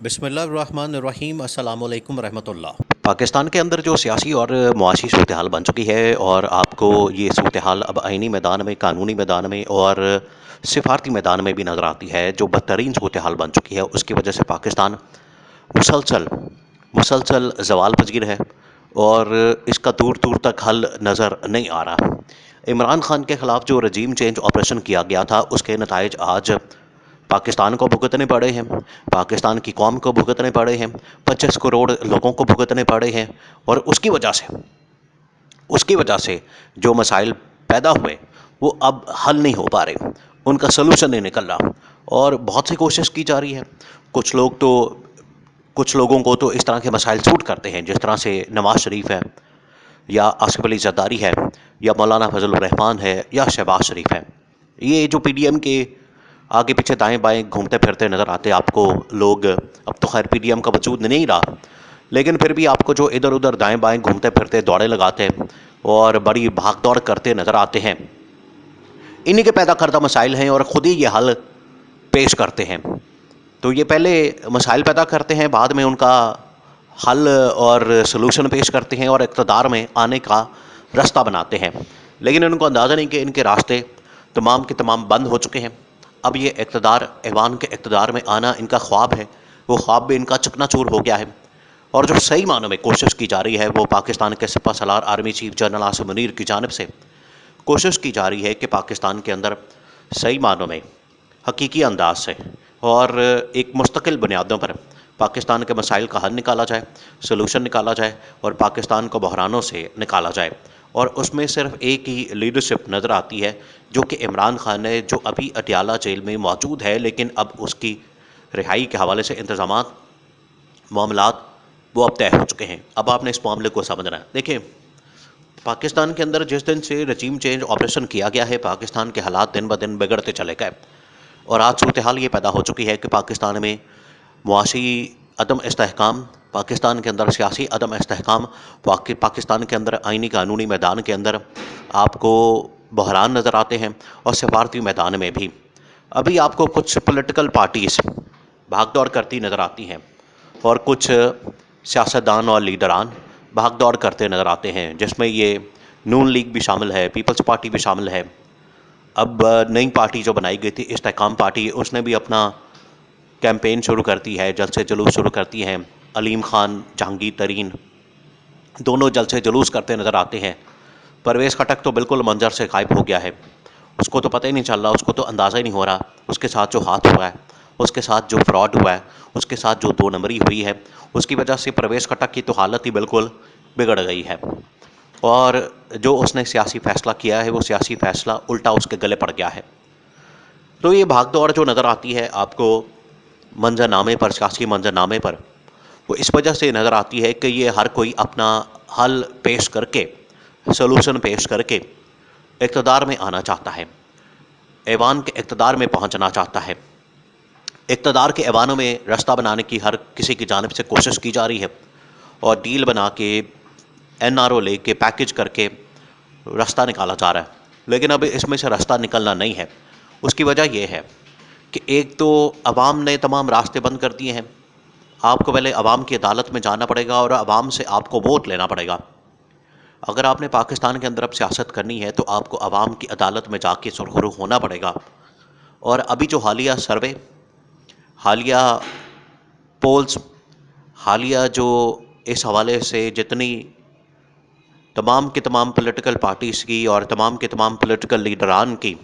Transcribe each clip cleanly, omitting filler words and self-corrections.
बिस्मिल्लाहिर्रहमानिर्रहीम अस्सलामुअलैकुम रहमतुल्लाह। पाकिस्तान के अंदर जो सियासी और मुआशी सूरत हाल बन चुकी है और आपको ये सूरत हाल अब आइनी मैदान में, कानूनी मैदान में और सिफारती मैदान में भी नज़र आती है, जो बदतरीन सूरत हाल बन चुकी है। उसकी वजह से पाकिस्तान मुसलसल मुसलसल ज़वाल पजीर है और इसका दूर दूर तक हल नज़र नहीं आ रहा। इमरान खान के ख़िलाफ़ जो रजीम चेंज ऑपरेशन किया गया था, उसके नताइज आज पाकिस्तान को भुगतने पड़े हैं, पाकिस्तान की कौम को भुगतने पड़े हैं, 25 करोड़ लोगों को भुगतने पड़े हैं। और उसकी वजह से जो मसाइल पैदा हुए वो अब हल नहीं हो पा रहे, उनका सलूशन नहीं निकल रहा। और बहुत सी कोशिश की जा रही है। कुछ लोग तो कुछ लोगों को तो इस तरह के मसाइल सूट करते हैं, जिस तरह से नवाज शरीफ है या आसिफ अली जरदारी है या मौलाना फजल रहमान है या शहबाज शरीफ है। ये जो पीडीएम के आगे पीछे दाएं बाएं घूमते फिरते नज़र आते आपको लोग। अब तो खैर पीडीएम का वजूद नहीं रहा, लेकिन फिर भी आपको जो इधर उधर दाएं बाएं घूमते फिरते दौड़े लगाते और बड़ी भाग दौड़ करते नज़र आते हैं, इन्हीं के पैदा करदा मसाइल हैं और ख़ुद ही ये हल पेश करते हैं। तो ये पहले मसाइल पैदा करते हैं, बाद में उनका हल और सलूशन पेश करते हैं और इक़्तिदार में आने का रास्ता बनाते हैं। लेकिन इनको अंदाज़ा नहीं कि इनके रास्ते तमाम के तमाम बंद हो चुके हैं। अब ये इक़्तिदार, ऐवान के इक़्तिदार में आना इनका ख्वाब है, वो ख्वाब भी इनका चकनाचूर हो गया है। और जो सही मानों में कोशिश की जा रही है वो पाकिस्तान के सिपह सलार army chief general Asim Munir की जानिब से कोशिश की जा रही है कि पाकिस्तान के अंदर सही मानों में, हकीकी अंदाज से और एक मुस्तकिल बुनियादों पर पाकिस्तान के मसाइल का हल निकाला जाए, सलूशन निकाला जाए और पाकिस्तान को बहरानों से निकाला जाए। और उसमें सिर्फ एक ही लीडरशिप नज़र आती है, जो कि इमरान खान है, जो अभी अटियाला जेल में मौजूद है, लेकिन अब उसकी रिहाई के हवाले से इंतज़ामात, मामलात वो अब तय हो चुके हैं। अब आपने इस मामले को समझना है। देखिए, पाकिस्तान के अंदर जिस दिन से रजीम चेंज ऑपरेशन किया गया है, पाकिस्तान के हालात दिन ब दिन बिगड़ते चले गए और आज सूरत हाल ये पैदा हो चुकी है कि पाकिस्तान में मुआशी अदम इस्तेहकाम, पाकिस्तान के अंदर सियासी अदम इस्तेहकाम, पाकिस्तान के अंदर आइनी कानूनी मैदान के अंदर आपको बहरान नज़र आते हैं और सिफारती मैदान में भी। अभी आपको कुछ पॉलिटिकल पार्टीज़ भाग दौड़ करती नज़र आती हैं और कुछ सियासतदान और लीडरान भाग दौड़ करते नज़र आते हैं, जिसमें ये नून लीग भी शामिल है, पीपल्स पार्टी भी शामिल है। अब नई पार्टी जो बनाई गई थी इस्तेहकाम पार्टी, उसने भी अपना कैंपेन शुरू करती है, जलसे जुलूस शुरू करती हैं। अलीम खान, जहांगीर तरीन दोनों जलसे जुलूस करते नज़र आते हैं। परवेज़ खटक तो बिल्कुल मंजर से गायब हो गया है, उसको तो पता ही नहीं चल रहा, उसको तो अंदाज़ा ही नहीं हो रहा उसके साथ जो हाथ हुआ है, उसके साथ जो फ्रॉड हुआ है, उसके साथ जो दो नंबरी हुई है, उसकी वजह से परवेज़ खटक की तो हालत ही बिल्कुल बिगड़ गई है। और जो उसने सियासी फ़ैसला किया है, वो सियासी फ़ैसला उल्टा उसके गले पड़ गया है। तो ये भाग दौड़ जो नज़र आती है आपको मंजरनामे पर, सियासी मंजरनामे पर, वो इस वजह से नज़र आती है कि ये हर कोई अपना हल पेश करके, सलूशन पेश करके इक़्तिदार में आना चाहता है, ऐवान के इक़्तिदार में पहुंचना चाहता है। इक़्तिदार के ऐवानों में रास्ता बनाने की हर किसी की जानिब से कोशिश की जा रही है और डील बना के, एनआरओ लेके, पैकेज करके रास्ता निकाला जा रहा है। लेकिन अब इसमें से रास्ता निकलना नहीं है। उसकी वजह यह है कि एक तो अवाम ने तमाम रास्ते बंद कर दिए हैं। आपको पहले अवाम की अदालत में जाना पड़ेगा और अवाम से आपको वोट लेना पड़ेगा। अगर आपने पाकिस्तान के अंदर अब सियासत करनी है तो आपको अवाम की अदालत में जाके सुरखरू होना पड़ेगा। और अभी जो हालिया सर्वे, हालिया पोल्स, हालिया जो इस हवाले से जितनी तमाम के तमाम पॉलिटिकल पार्टीज़ की और तमाम के तमाम पॉलिटिकल लीडरान की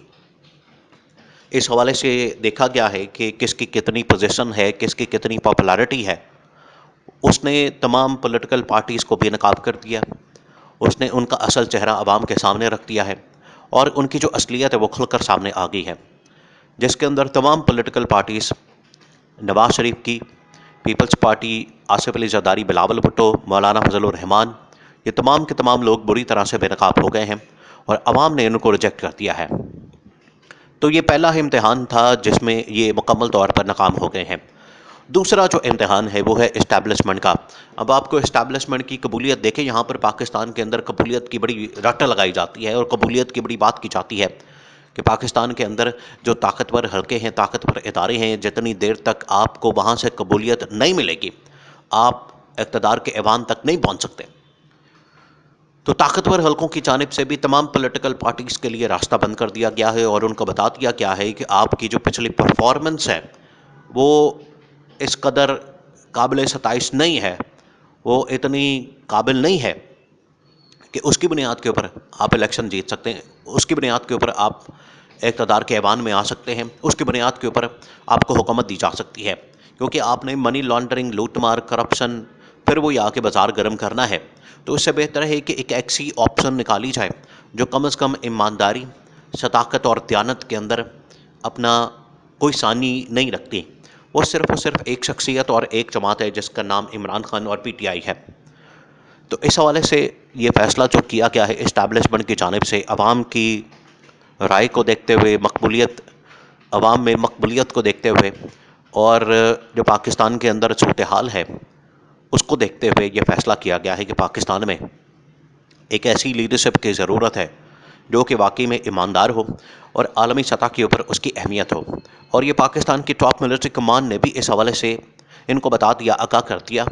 इस हवाले से देखा गया है कि किसकी कितनी पोजीशन है, किसकी कितनी पॉपुलैरिटी है। उसने तमाम पॉलिटिकल पार्टीज़ को बेनकाब कर दिया, उसने उनका असल चेहरा अवाम के सामने रख दिया है और उनकी जो असलियत है वो खुलकर सामने आ गई है, जिसके अंदर तमाम पॉलिटिकल पार्टीज़, नवाज शरीफ की पीपल्स पार्टी, आसिफ अली जरदारी, बिलावल भुट्टो, मौलाना फजल रहमान, ये तमाम के तमाम लोग बुरी तरह से बेनकाब हो गए हैं और अवाम ने इनको रिजेक्ट कर दिया है। तो ये पहला इम्तिहान था जिसमें ये मुकम्मल तौर पर नाकाम हो गए हैं। दूसरा जो इम्तिहान है वो है इस्टेब्लिशमेंट का। अब आपको इस्टेब्लिशमेंट की कबूलियत देखें, यहाँ पर पाकिस्तान के अंदर कबूलियत की बड़ी रट लगाई जाती है और कबूलियत की बड़ी बात की जाती है कि पाकिस्तान के अंदर जो ताकतवर हलके हैं, ताकतवर इदारे हैं, जितनी देर तक आपको वहाँ से कबूलियत नहीं मिलेगी, आप इक़्तिदार के ऐवान तक नहीं पहुँच सकते। तो ताकतवर हलकों की जानिब से भी तमाम पॉलिटिकल पार्टीज़ के लिए रास्ता बंद कर दिया गया है और उनको बता दिया गया है कि आपकी जो पिछली परफॉर्मेंस है वो इस कदर काबिल सताइश नहीं है, वो इतनी काबिल नहीं है कि उसकी बुनियाद के ऊपर आप इलेक्शन जीत सकते हैं, उसकी बुनियाद के ऊपर आप इक़्तिदार के ऐवान में आ सकते हैं, उसकी बुनियाद के ऊपर आपको हुकूमत दी जा सकती है, क्योंकि आपने मनी लॉन्ड्रिंग, लूटमार, करप्शन, फिर वो आके बाज़ार गर्म करना है। तो इससे बेहतर है कि एक ऐसी ऑप्शन निकाली जाए जो कम से कम ईमानदारी, सदाकत और दयानत के अंदर अपना कोई सानी नहीं रखती। वो सिर्फ़ और सिर्फ एक शख्सियत और एक जमात है जिसका नाम इमरान खान और PTI है। तो इस हवाले से ये फ़ैसला जो किया गया है इस्टेब्लिशमेंट की जानिब से, अवाम की राय को देखते हुए, मकबूलियत, अवाम में मकबूलियत को देखते हुए और जो पाकिस्तान के अंदर सूरत हाल है उसको देखते हुए ये फ़ैसला किया गया है कि पाकिस्तान में एक ऐसी लीडरशिप की ज़रूरत है जो कि वाकई में ईमानदार हो और आलमी सतह के ऊपर उसकी अहमियत हो। और ये पाकिस्तान की टॉप मिलिट्री कमान ने भी इस हवाले से इनको बता दिया, आगाह कर दिया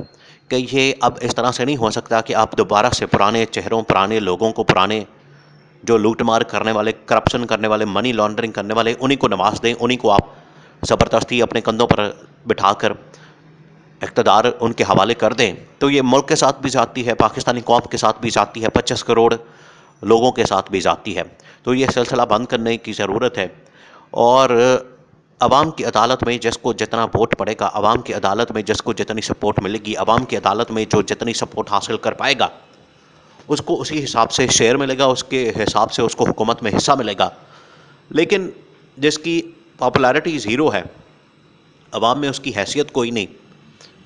कि ये अब इस तरह से नहीं हो सकता कि आप दोबारा से पुराने चेहरों, पुराने लोगों को, पुराने जो लूटमार करने वाले, करप्शन करने वाले, मनी लॉन्ड्रिंग करने वाले, उन्हीं को नवाज दें, उन्हीं को आप ज़बरदस्ती अपने कंधों पर बिठाकर इक़्तिदार उनके हवाले कर दें। तो ये मुल्क के साथ भी जाती है, पाकिस्तानी कौम के साथ भी जाती है, 25 करोड़ लोगों के साथ भी जाती है। तो ये सिलसिला बंद करने की ज़रूरत है और अवाम की अदालत में जिसको जितना वोट पड़ेगा, अवाम की अदालत में जिसको जितनी सपोर्ट मिलेगी, अवाम की अदालत में जो जितनी सपोर्ट हासिल कर पाएगा उसको उसी हिसाब से शेयर मिलेगा, उसके हिसाब से उसको हुकूमत में हिस्सा मिलेगा। लेकिन जिसकी पॉपुलैरिटी ज़ीरो है, अवाम में उसकी हैसियत कोई नहीं,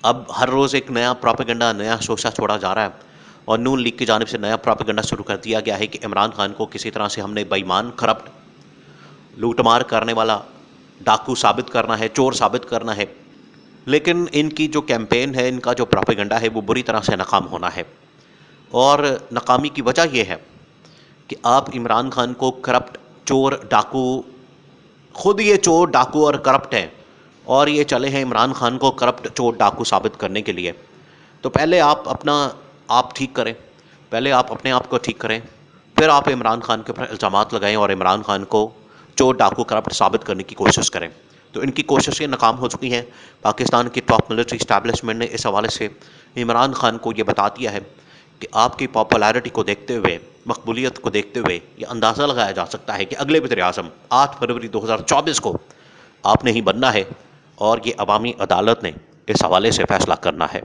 अब हर रोज़ एक नया प्रोपेगेंडा, नया शोशा छोड़ा जा रहा है और नून लीग की जानिब से नया प्रोपेगेंडा शुरू कर दिया गया है कि इमरान खान को किसी तरह से हमने बेईमान, करप्ट, लूटमार करने वाला, डाकू साबित करना है, चोर साबित करना है। लेकिन इनकी जो कैंपेन है, इनका जो प्रोपेगेंडा है वो बुरी तरह से नाकाम होना है और नाकामी की वजह यह है कि आप इमरान खान को करप्ट, चोर, डाकू, खुद ये चोर, डाकू और करप्ट हैं और ये चले हैं इमरान खान को करप्ट, चोर, डाकू साबित करने के लिए। तो पहले आप अपना आप ठीक करें, पहले आप अपने आप को ठीक करें, फिर आप इमरान खान के ऊपर इल्ज़ामात लगाएं और इमरान खान को चोर, डाकू, करप्ट साबित करने की कोशिश करें। तो इनकी कोशिशें नाकाम हो चुकी हैं। पाकिस्तान की टॉप मिलिट्री इस्टेब्लिशमेंट ने इस हवाले से इमरान खान को ये बता दिया है कि आपकी पॉपुलैरिटी को देखते हुए, मकबूलियत को देखते हुए ये अंदाज़ा लगाया जा सकता है कि अगले वज़ीर-ए-आज़म 8 फरवरी 2024 को आपने ही बनना है और ये अवामी अदालत ने इस हवाले से फ़ैसला करना है।